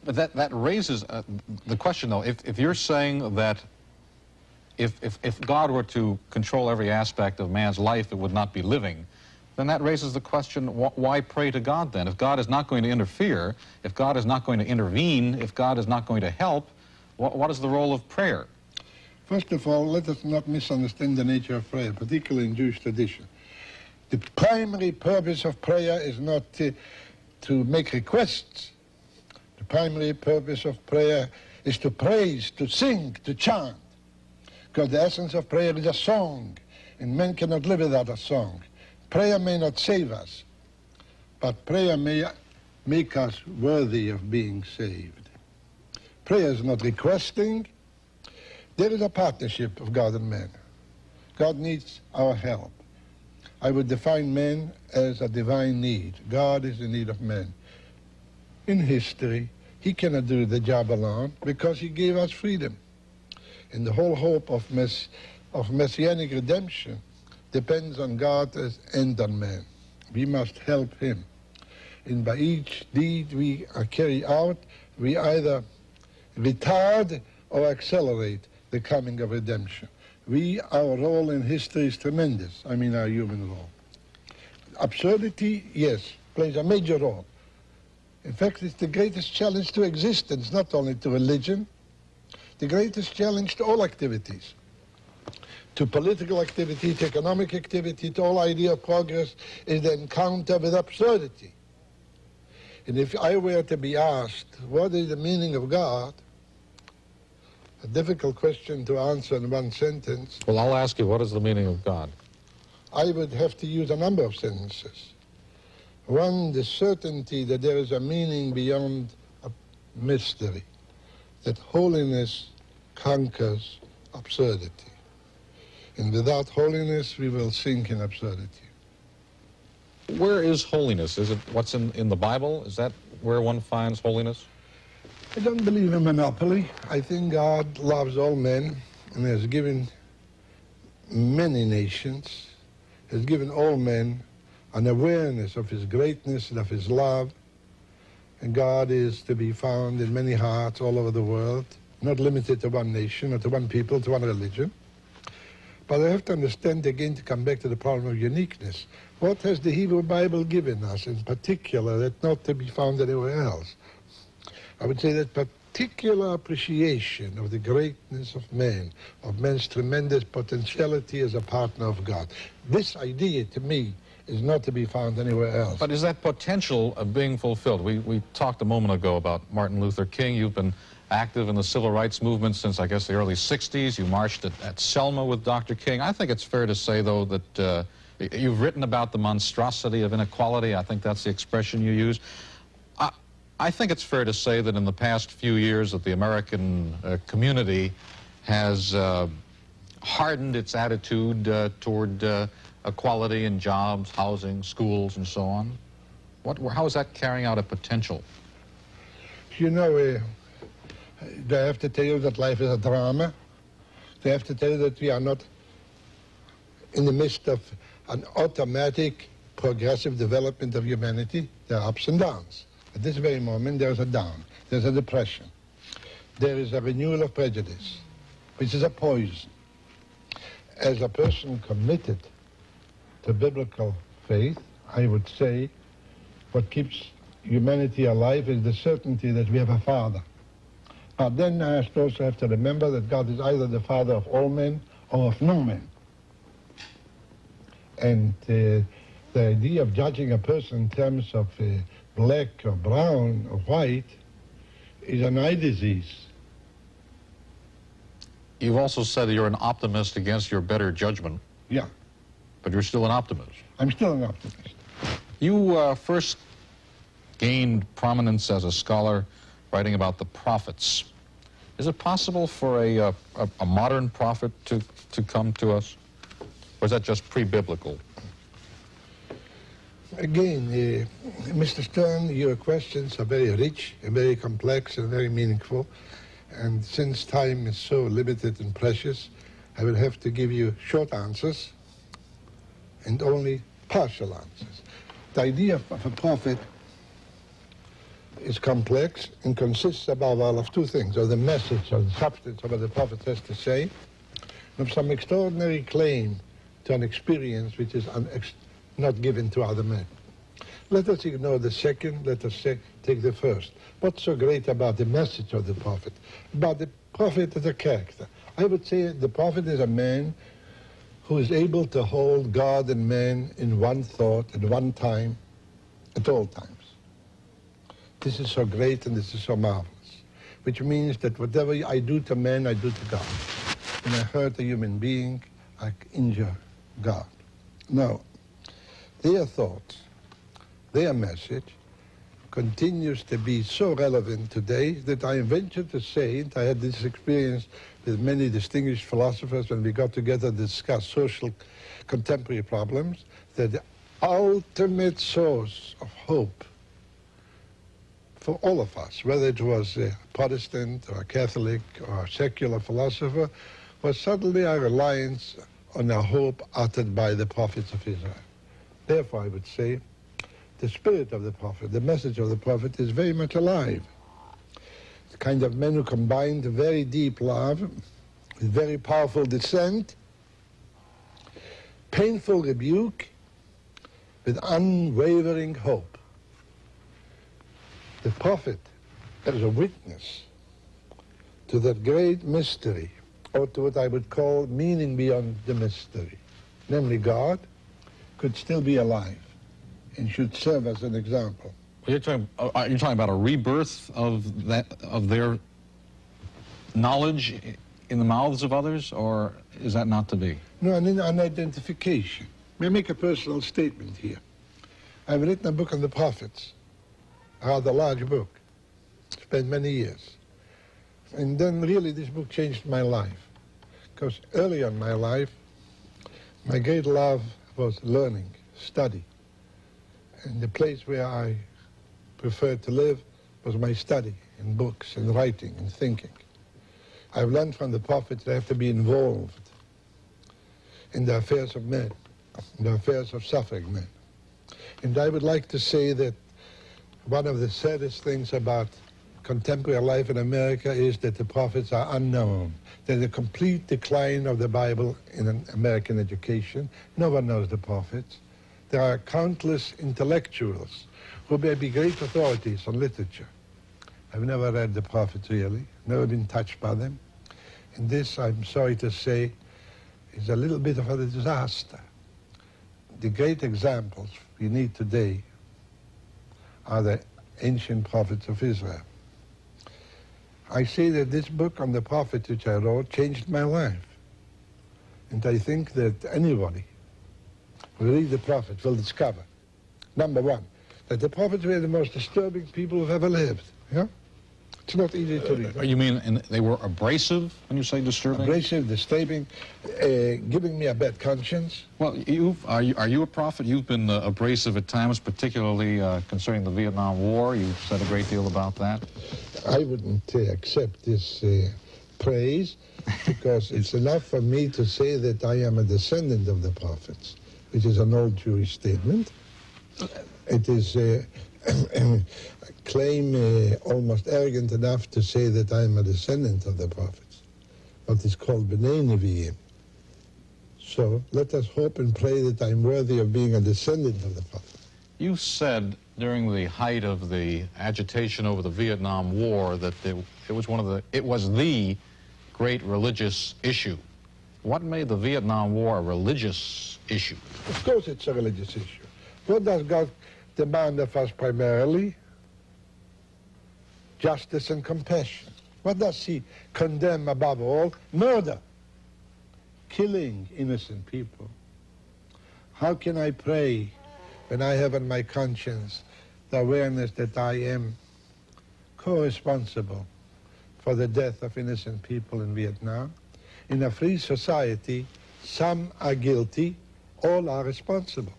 But that raises the question, though. If you're saying that if God were to control every aspect of man's life, it would not be living, then that raises the question, why pray to God then? If God is not going to interfere, if God is not going to intervene, if God is not going to help, what is the role of prayer? First of all, let us not misunderstand the nature of prayer, particularly in Jewish tradition. The primary purpose of prayer is not to make requests. The primary purpose of prayer is to praise, to sing, to chant. Because the essence of prayer is a song, and men cannot live without a song. Prayer may not save us, but prayer may make us worthy of being saved. Prayer is not requesting. There is a partnership of God and man. God needs our help. I would define man as a divine need. God is in need of man. In history, he cannot do the job alone because he gave us freedom. And the whole hope of messianic redemption depends on God and on man. We must help him. And by each deed we carry out, we either retard or accelerate the coming of redemption. Our role in history is tremendous. I mean, our human role. Absurdity, yes, plays a major role. In fact, it's the greatest challenge to existence, not only to religion, the greatest challenge to all activities, to political activity, to economic activity, to all idea of progress, is the encounter with absurdity. And if I were to be asked, what is the meaning of God? A difficult question to answer in one sentence. Well, I'll ask you, what is the meaning of God? I would have to use a number of sentences. One, the certainty that there is a meaning beyond a mystery, that holiness conquers absurdity. And without holiness, we will sink in absurdity. Where is holiness? Is it what's in the Bible? Is that where one finds holiness? I don't believe in monopoly. I think God loves all men and has given many nations, has given all men an awareness of his greatness and of his love. And God is to be found in many hearts all over the world, not limited to one nation or to one people, to one religion. But I have to understand again, to come back to the problem of uniqueness. What has the Hebrew Bible given us in particular that's not to be found anywhere else? I would say that particular appreciation of the greatness of man, of man's tremendous potentiality as a partner of God. This idea, to me, is not to be found anywhere else. But is that potential being fulfilled? We talked a moment ago about Martin Luther King. You've been active in the civil rights movement since, I guess, the early 60s. You marched at Selma with Dr. King. I think it's fair to say, though, that you've written about the monstrosity of inequality. I think that's the expression you use. I think it's fair to say that in the past few years that the American community has hardened its attitude toward equality in jobs, housing, schools, and so on. How is that carrying out a potential? You know, they have to tell you that life is a drama. They have to tell you that we are not in the midst of an automatic progressive development of humanity. There are ups and downs. At this very moment, there's a down, there's a depression. There is a renewal of prejudice, which is a poison. As a person committed to biblical faith, I would say what keeps humanity alive is the certainty that we have a Father. But then I also have to remember that God is either the Father of all men or of no men. And the idea of judging a person in terms of black or brown or white is an eye disease. You've also said that you're an optimist against your better judgment. Yeah. But you're still an optimist. I'm still an optimist. You first gained prominence as a scholar writing about the prophets. Is it possible for a modern prophet to come to us? Or is that just pre-biblical? Again, Mr. Stern, your questions are very rich and very complex and very meaningful. And since time is so limited and precious, I will have to give you short answers and only partial answers. The idea of a prophet is complex and consists above all of two things, of the message or the substance of what the prophet has to say, and of some extraordinary claim to an experience which is not given to other men. Let us ignore the second, let us take the first. What's so great about the message of the prophet? About the prophet as a character. I would say the prophet is a man who is able to hold God and man in one thought at one time, at all times. This is so great and this is so marvelous, which means that whatever I do to man, I do to God. When I hurt a human being, I injure God. Now, their thoughts, their message continues to be so relevant today that I venture to say, and I had this experience with many distinguished philosophers when we got together to discuss social contemporary problems, that the ultimate source of hope for all of us, whether it was a Protestant or a Catholic or a secular philosopher, was suddenly our reliance on a hope uttered by the prophets of Israel. Therefore, I would say, the spirit of the prophet, the message of the prophet is very much alive. It's the kind of men who combined very deep love with very powerful dissent, painful rebuke with unwavering hope. The prophet as a witness to that great mystery, or to what I would call meaning beyond the mystery, namely God, could still be alive and should serve as an example. Are you talking about a rebirth of their knowledge in the mouths of others, or is that not to be? No, an identification. May I make a personal statement here? I've written a book on the prophets, a rather large book, spent many years. And then really this book changed my life, because early in my life, my great love was learning, study. And the place where I preferred to live was my study in books and writing and thinking. I've learned from the prophets that I have to be involved in the affairs of men, in the affairs of suffering men. And I would like to say that one of the saddest things about contemporary life in America is that the prophets are unknown. There's a complete decline of the Bible in American education. No one knows the prophets. There are countless intellectuals who may be great authorities on literature. I've never read the prophets really, never been touched by them. And this, I'm sorry to say, is a little bit of a disaster. The great examples we need today are the ancient prophets of Israel. I say that this book on the prophets which I wrote changed my life. And I think that anybody who reads the prophets will discover, number one, that the prophets were the most disturbing people who've ever lived. Yeah? It's not easy to read. You mean they were abrasive when you say disturbing? Abrasive, disturbing, giving me a bad conscience. Well, are you a prophet? You've been abrasive at times, particularly concerning the Vietnam War. You've said a great deal about that. I wouldn't accept this praise, because it's enough for me to say that I am a descendant of the prophets, which is an old Jewish statement. It is a claim almost arrogant enough to say that I am a descendant of the prophets, what is called B'nai Nevi'im. So let us hope and pray that I'm worthy of being a descendant of the prophets. You said during the height of the agitation over the Vietnam War that it was the great religious issue. What made the Vietnam War a religious issue? Of course it's a religious issue. What does God demand of us primarily? Justice and compassion. What does he condemn above all? Murder. Killing innocent people. How can I pray when I have on my conscience the awareness that I am co-responsible for the death of innocent people in Vietnam? In a free society, some are guilty, all are responsible.